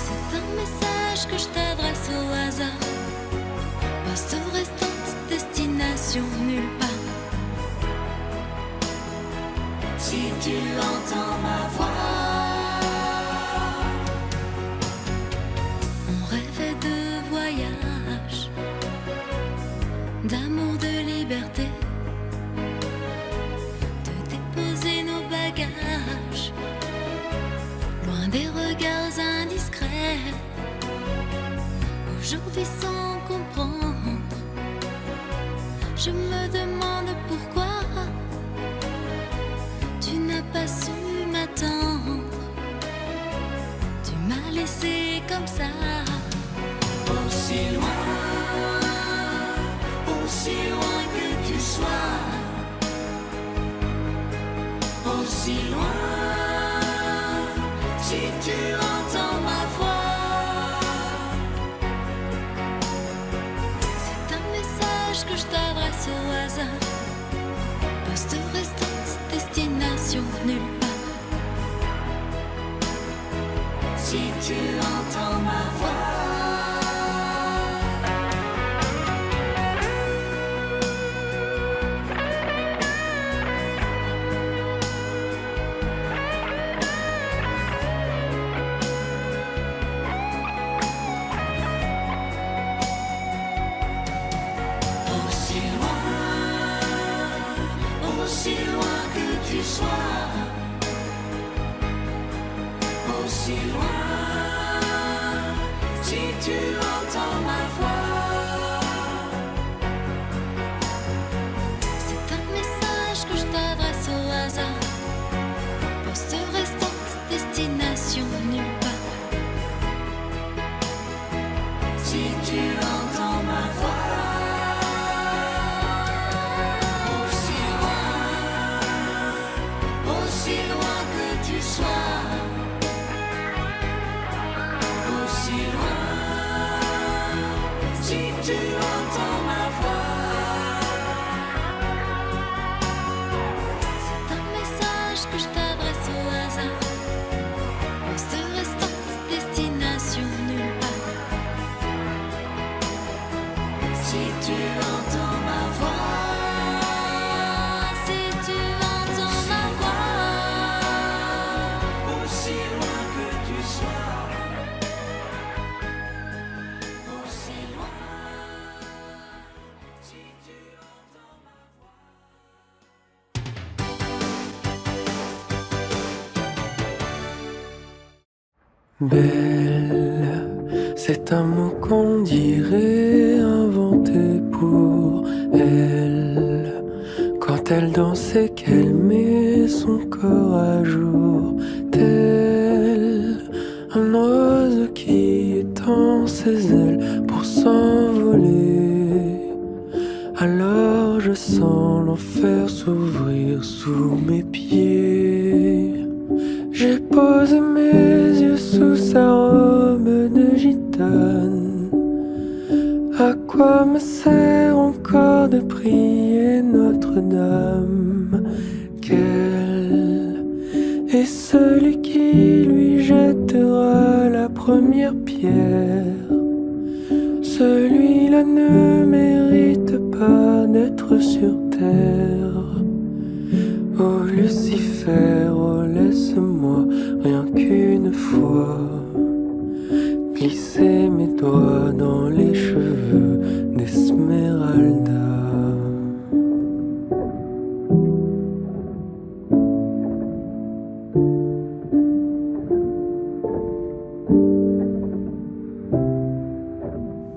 C'est un message que je t'adresse au hasard, poste restante, destination nulle part. Si tu entends ma voix, d'amour, de liberté, de déposer nos bagages loin des regards indiscrets. Aujourd'hui sans comprendre, je me demande pourquoi tu n'as pas su m'attendre. Tu m'as laissé comme ça, aussi loin que tu sois, aussi loin, si tu entends ma voix. C'est un message que je t'adresse au hasard, poste restante, destination nulle part. Si tu entends ma voix. sois, aussi loin, si tu entends ma voix. C'est un message que je t'adresse au hasard. Poste restante, destination nulle part. Si tu entends ma voix, aussi loin que tu sois, aussi loin, si tu entends ma voix. C'est un message que je t'adresse au hasard. Poste restante, destination nulle part. Si tu entends ma voix, Si tu entends ma voix, aussi loin que tu sois, aussi loin, si tu entends ma voix. Belle, c'est un mot qu'on dirait inventé pour elle. Quand elle danse et qu'elle met son corps à jour, tel un oiseau qui étend ses ailes pour s'envoler. Alors je sens l'enfer s'ouvrir sous mes pieds. J'ai posé mes yeux sous sa robe de gitane. À quoi me sert encore de prier Notre-Dame? Quel est celui qui lui jettera la première pierre? Celui-là ne mérite pas d'être sur terre. Oh Lucifer, oh laisse-moi rien qu'une fois glisser mes doigts dans les cheveux d'Esmeralda.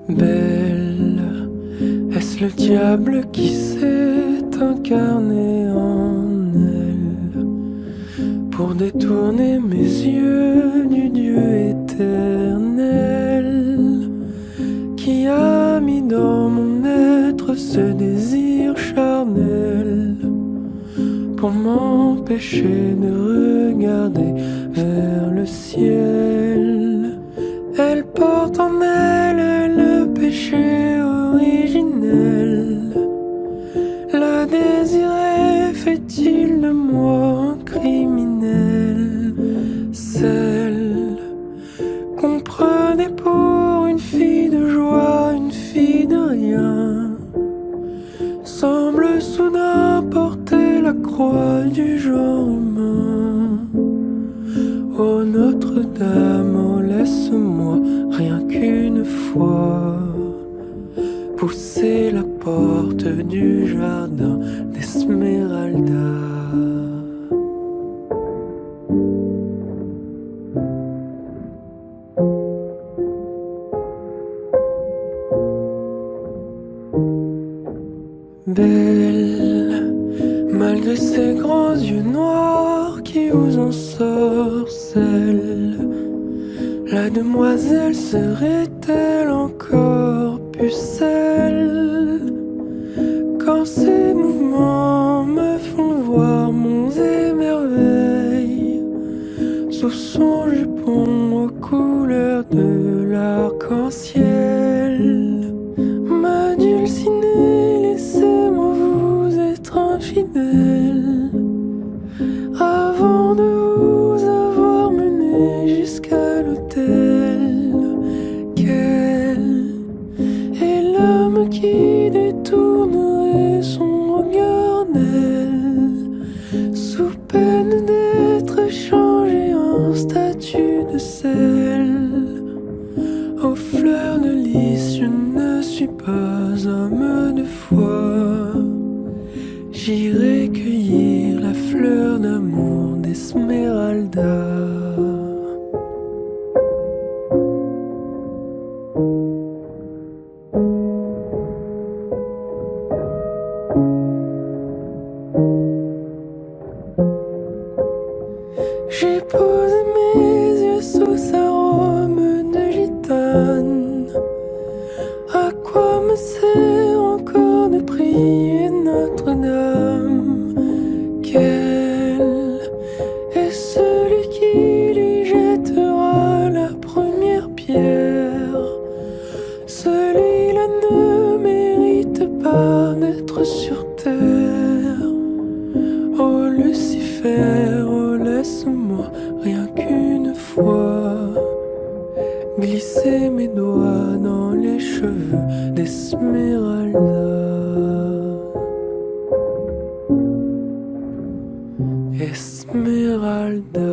Belle, est-ce le diable qui s'est incarné en elle pour détourner mes yeux du Dieu éternel qui a mis dans mon être ce désir charnel pour m'empêcher de regarder vers le ciel? Elle porte en elle le péché originel. Le désir fait-il de moi un criminel? Celle qu'on prenait pour une fille de joie, une fille de rien, semble soudain porter la croix du genre humain. Oh Notre-Dame, oh laisse-moi rien qu'une fois pousser la porte du jardin d'Esmeralda. Belle, malgré ses grands yeux noirs qui vous ensorcellent, la demoiselle serait-elle encore pucelle? Quand ses mouvements me font voir monts et merveilles sous son jupon aux couleurs de l'arc-en-ciel, ma dulcinée, laissez-moi vous être infidèle avant de vous avoir mené jusqu'à l'autel. Quel est l'homme qui détournerait son regard d'elle sous peine d'être changé en statue de sel? Aux fleurs de lys, je ne suis pas homme de foi. J'irai cueillir la fleurs d'amour d'Esmeralda. J'ai posé mes yeux sous sa robe de gitane. À quoi me sert encore de prier Notre-Dame? Quel est celui qui lui jettera la première pierre? Celui-là ne mérite pas d'être sur terre. Oh Lucifer, oh laisse-moi rien qu'une fois glisser mes doigts dans les cheveux d'Esmeralda. Esmeralda.